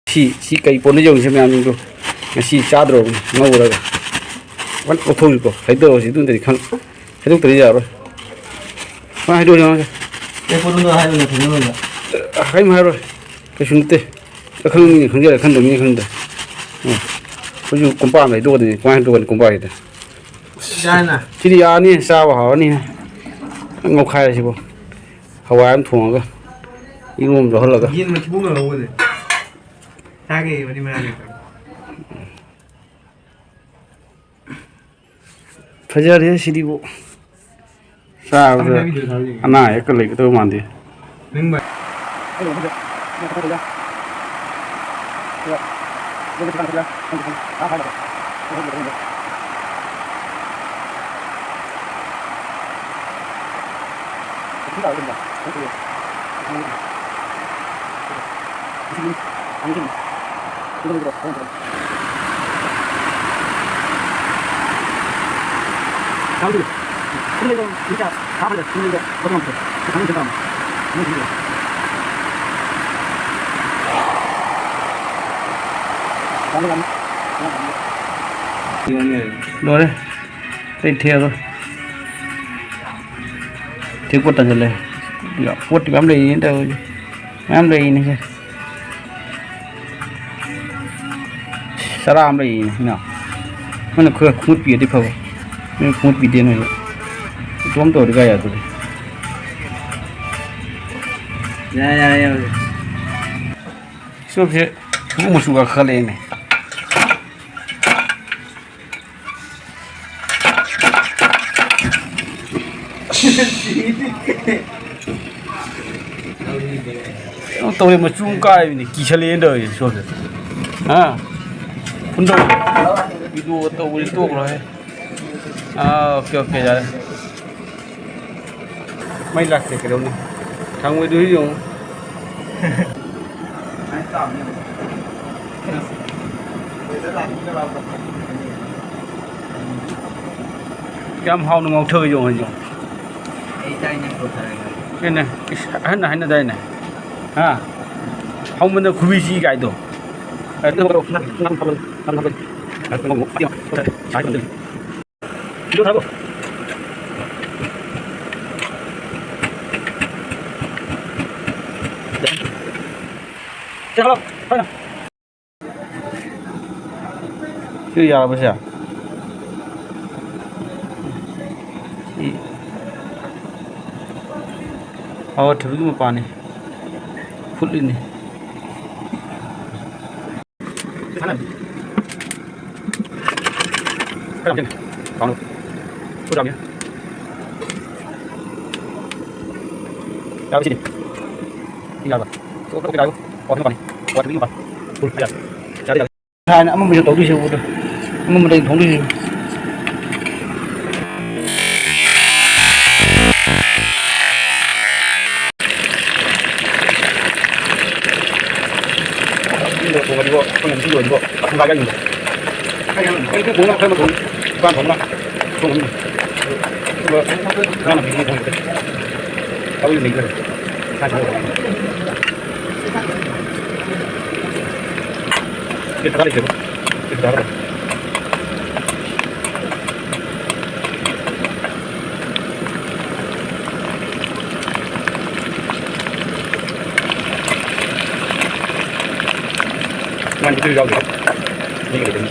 시 kay pon jong se myam do si chadro ngawra wan othol ko haido si dun de khan hedok tari ja ro ma haido ja e pon no haido na thino na hai ma ro ke sunte khang ni khang ja khang do ni khang da ko ju kompa mai do de kwa do kompa ida jana chi ya ni sa wa ha ni ngau khai si bo hawai am thong ga ingom ro hol ga yin ma chibung lo de tage wani ma ne fajar ya sidi bo sa ana ek le to mandi ning ba rồi đấy đây theo thôi thiếu quất tận rồi quất thì bám đi đến đâu bám đi này salam đi nào mana khơi khut pi đi phao nên khut pi đi này tóm tổ đi gaya tôi ya số phía cũng một số khơi lên này tôi mà chung cai này kỳ chơi lên đời rồi à phun đâu video tôi đi tuột rồi ok rồi mấy lạc thì cái đâu này thằng mới đuổi dùng cái hao nó ngon chơi dùng rồi cái này hay là đây này à không mình không biết gì cái đó chưa giờ bây giờ thử cái một này phút lên này cái làm chân còn phút đầu nhé đâu đi đi làm rồi cái đâu còn cái này còn cái gì mà phút giờ hai nữa mình tổ đi siêu rồi mình đây thống đi cùng đi bộ không làm gì rồi đi bộ không vai cái gì cái cuốn là thêm một cuốn quan trọng lắm không làm gì không có gì mình rồi sai rồi kita kali itu kita dapatมันจะยาวๆนี่ก็เลย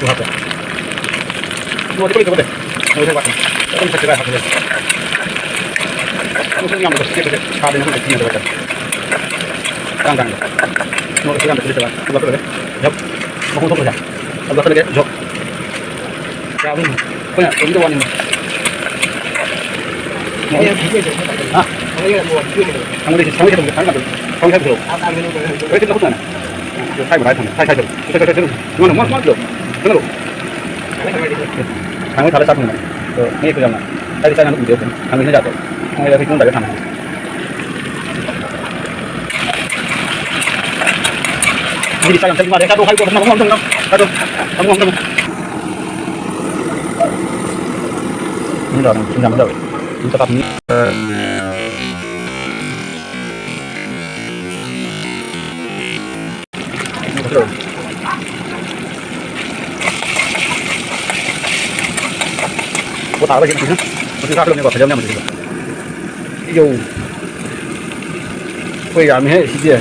ดูครับดูที่นี่ก็ได้ดูที่ว่าต้องจัดการครับเลยต้องยังไม่ต้องเสียไปชาดินต้องกินด้วยกันต่างๆโน้ตที่กันเป็นอะไรตัวตัวเลยยับมาคุ้มทุกอย่างตัวตัวเลยยับยาวนี่ก็เนี่ยผมจะวันนี้อ่ะทำอะไรทำอะไรทำอะไรทำอะไรทำอะไรถูกเฮ้ยที่เราพูดน่ะใช่ไหมใช่ถูกใช่งั้นมันถูกงั้นถูกทางนี้ทำอะไรสักหนึ่งนี่คือยังไงใช่ใช่นั่นถูกเดียวกันทางนี้ใช่จัดทางนี้เราที่นู่นได้ก็ทำนี่ใช่ยังใช่มาเดี๋ยวถ้าดูให้กูทำงงๆนะถ้าดูทำงงๆ听着呢，听咱们的，你这大屏，我打了个行，我最大这个那个才叫面膜这个，哎呦，会呀，没细节，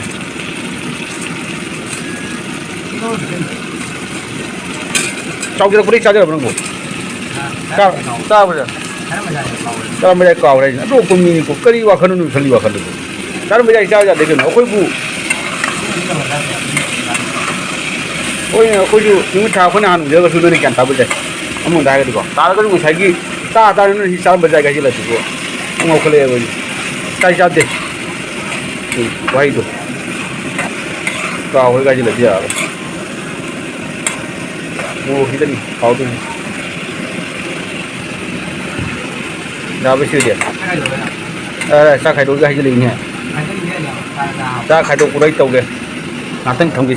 烧给他不得下点不能过，啥不是？咱们在搞的，那不明不，这里话可能就城里话可能不，咱们在下下这个呢，恢复。回去因为他可能还这个手头的干他不在，我们大概这个，大个这个菜给打人是想不在个起来这个，我可来个，干下的，我一个，搞回个起来这样，我给这里好东西，那不修的，啥开头个还是零年，啥开头过来走的，那等同的。